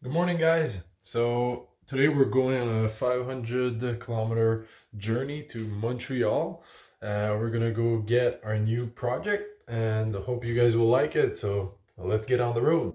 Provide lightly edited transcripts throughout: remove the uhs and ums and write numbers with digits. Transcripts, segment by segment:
Good morning, guys. So today we're going on a 500-kilometer journey to Montreal. We're gonna go get our new project and I hope you guys will like it. So let's get on the road.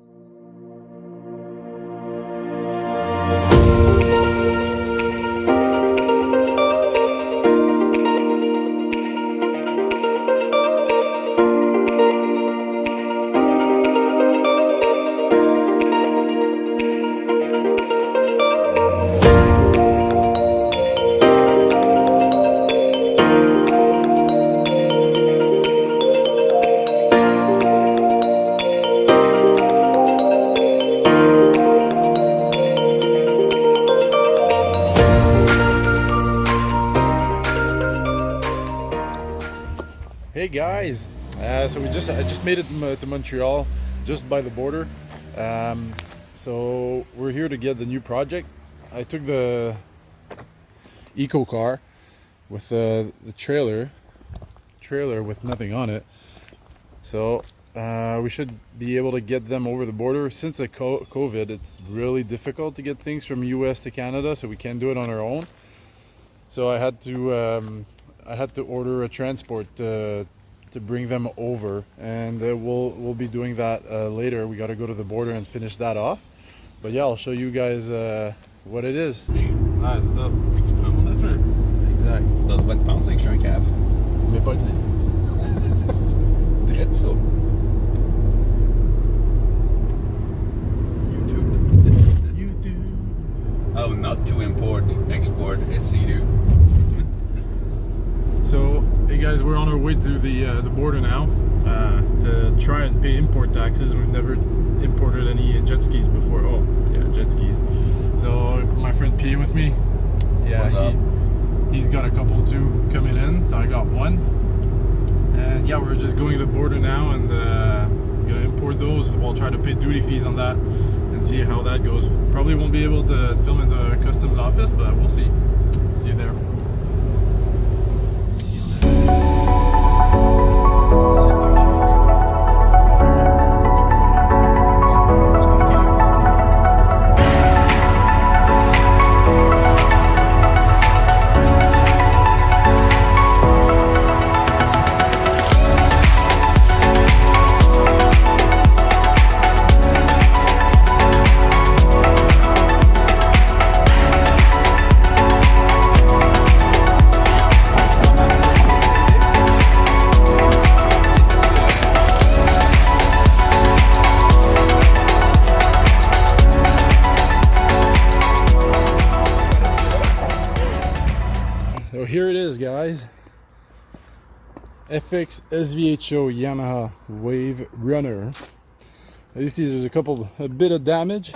Hey guys, so I just made it to Montreal, just by the border. So we're here to get the new project. I took the eco car with the trailer with nothing on it. So we should be able to get them over the border. Since the COVID, it's really difficult to get things from US to Canada, so we can't do it on our own. So I had to order a transport to bring them over, and we'll be doing that later. We got to go to the border and finish that off. But yeah, I'll show you guys what it is. Ah, c'est ça. Tu prends mon argent. Exact. T'as le droit de penser que je suis un cave. Mais pas dit. Drette ça. YouTube. Oh, not to import, export, SCU. So, hey guys, we're on our way to the border now to try and pay import taxes. We've never imported any jet skis before. Oh, yeah, jet skis. So my friend P with me. Yeah, he's got a couple too coming in. So I got one. And yeah, we're just going to the border now and gonna import those. We'll try to pay duty fees on that and see how that goes. Probably won't be able to film in the customs office, but we'll see. See you there. So here it is, guys. FX SVHO Yamaha Wave Runner. As you see, there's a bit of damage,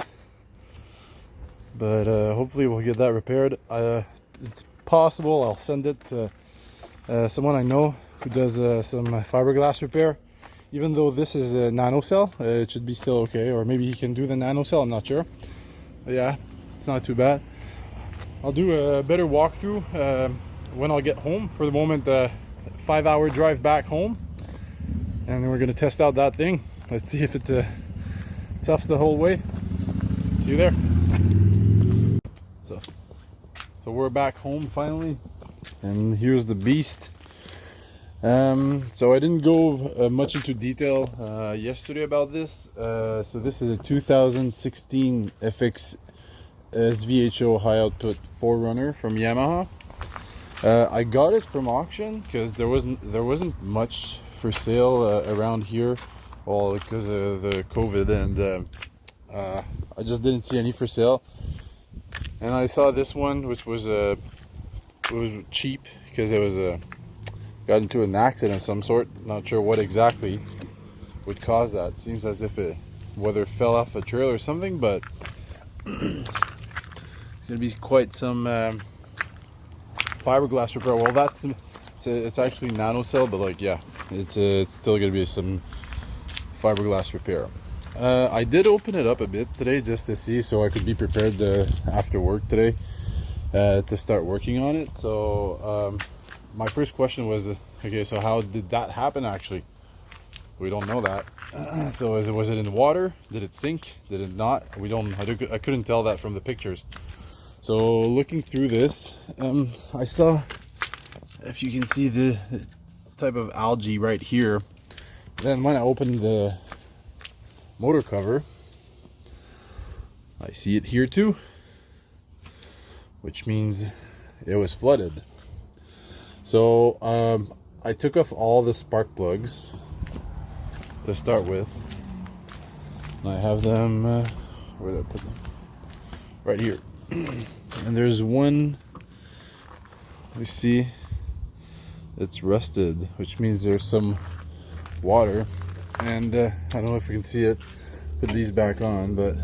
but hopefully we'll get that repaired. It's possible I'll send it to someone I know who does some fiberglass repair. Even though this is a nano cell, it should be still okay, or maybe he can do the nano cell, I'm not sure. But yeah, it's not too bad. I'll do a better walkthrough when I'll get home. For the moment, 5-hour drive back home, and then we're gonna test out that thing. Let's see if it toughs the whole way. See you there. So we're back home finally, and here's the beast. So I didn't go much into detail yesterday about this. So this is a 2016 FX SVHO high output 4Runner from Yamaha. I got it from auction because there wasn't much for sale around here, well, because of the COVID, and I just didn't see any for sale. And I saw this one, which was it was cheap because it was got into an accident of some sort. Not sure what exactly would cause that. Seems as if it whether it fell off a trailer or something, but it's gonna be quite some fiberglass repair. Well, it's actually nano cell, but like, yeah, it's still gonna be some fiberglass repair. I did open it up a bit today just to see, so I could be prepared after work today to start working on it. So my first question was, okay, so how did that happen actually? We don't know that. So was it in the water? Did it sink? Did it not? We don't. I couldn't tell that from the pictures. So looking through this, I saw, if you can see the type of algae right here. Then when I opened the motor cover, I see it here too, which means it was flooded. So I took off all the spark plugs to start with, and I have them where did I put them? Right here. And there's one, we see it's rusted, which means there's some water. And I don't know if you can see it, put these back on, but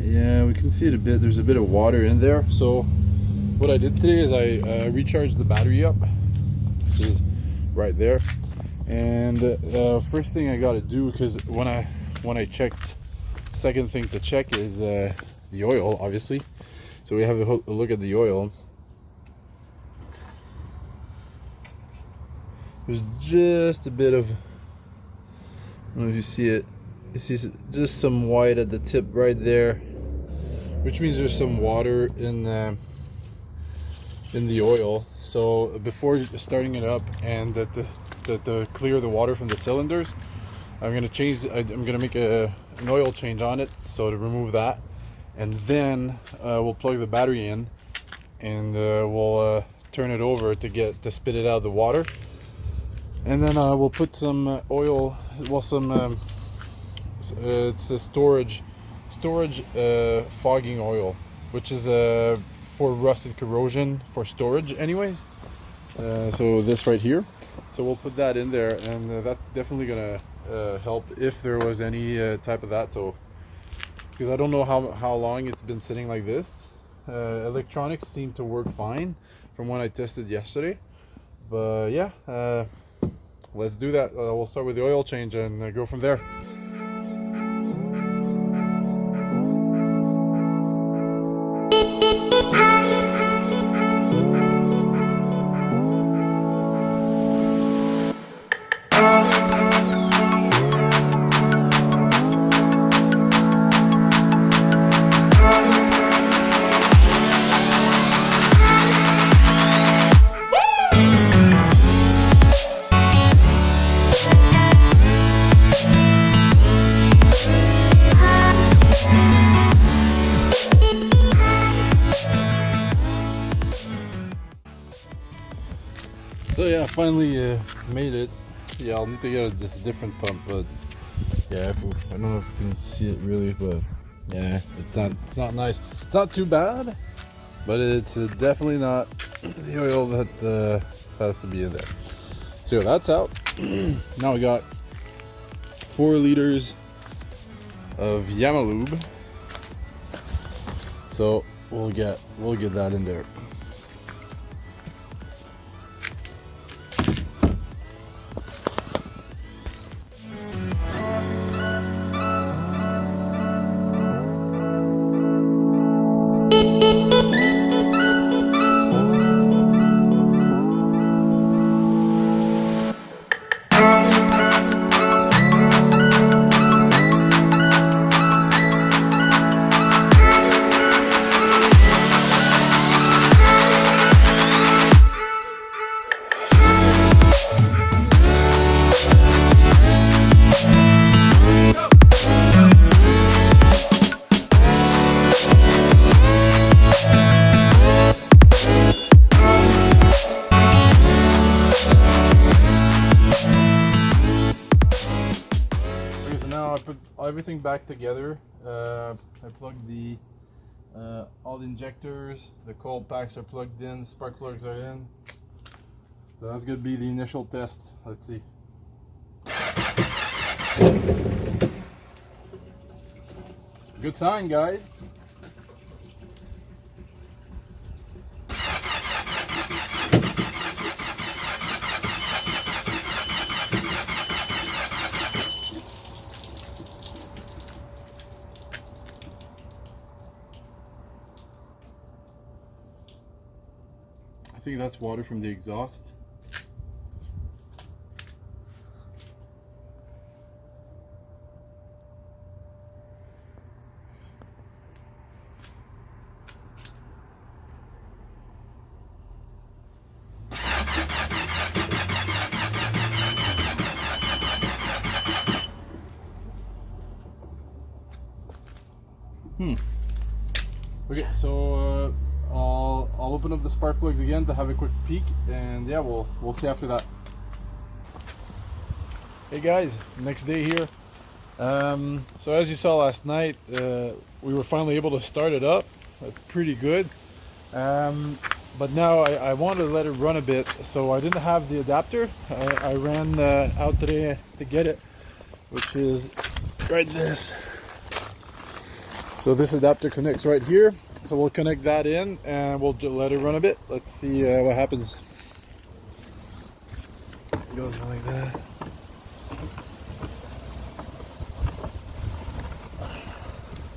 yeah, we can see it a bit. There's a bit of water in there. So what I did today is I recharged the battery up, which is right there. And first thing I got to do, because when I checked, second thing to check is the oil, obviously. So we have a look at the oil. There's just a bit of, I don't know if you see it, you see just some white at the tip right there, which means there's some water in the oil. So before starting it up and to clear the water from the cylinders, I'm gonna make an oil change on it, so to remove that, and then we'll plug the battery in, and we'll turn it over to spit it out of the water, and then we'll put some oil, well, some it's a storage fogging oil, which is for rust and corrosion for storage anyways. So this right here, so we'll put that in there, and that's definitely gonna help if there was any type of that. So because I don't know how long it's been sitting like this. Electronics seem to work fine from when I tested yesterday, but yeah, let's do that. We'll start with the oil change and go from there. So yeah, finally made it. Yeah, I'll need to get a different pump, but yeah, I don't know if you can see it really, but yeah, it's not nice. It's not too bad, but it's definitely not the oil that has to be in there. So that's out. Now we got 4 liters of Yamaha lube. So we'll get that in there. Now I put everything back together. I plugged all the injectors, the cold packs are plugged in, spark plugs are in. So that's gonna be the initial test. Let's see. Good sign, guys. I think that's water from the exhaust. Okay, so I'll open up the spark plugs again to have a quick peek, and yeah, we'll see after that. Hey guys, next day here. So as you saw last night, we were finally able to start it up. Pretty good. But now I wanted to let it run a bit, so I didn't have the adapter. I ran out today to get it, which is right this. So this adapter connects right here. So we'll connect that in and we'll just let it run a bit. Let's see what happens. It goes like that.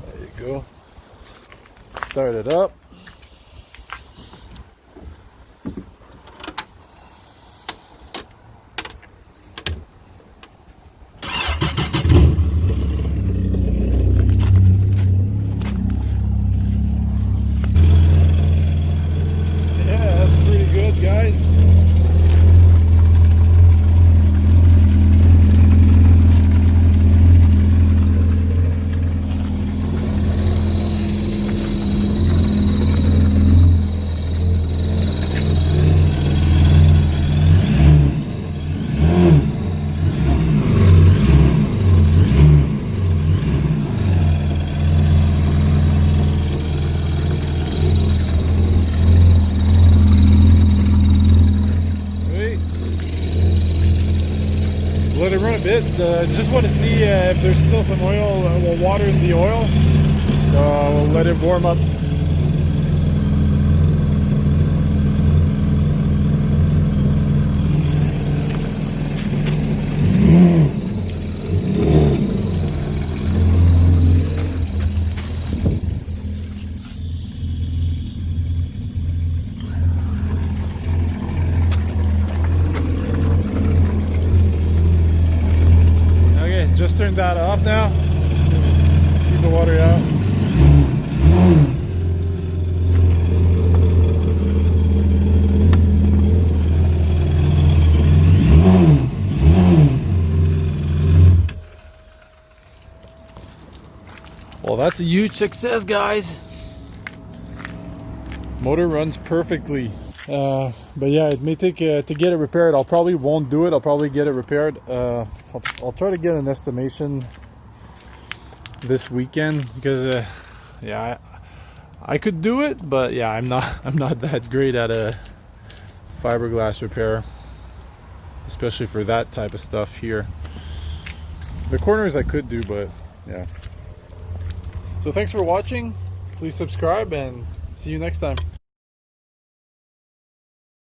There you go. Start it up. Guys, let it run a bit. Just want to see if there's still some oil, water in the oil. So we'll let it warm up. Just turned that off now. Keep the water out. Well, that's a huge success, guys. Motor runs perfectly. But yeah, it may take to get it repaired. I'll probably won't do it. I'll probably get it repaired. I'll try to get an estimation this weekend because yeah, I could do it, but yeah, I'm not that great at a fiberglass repair, especially for that type of stuff here. The corners I could do, but yeah. So thanks for watching. Please subscribe and see you next time.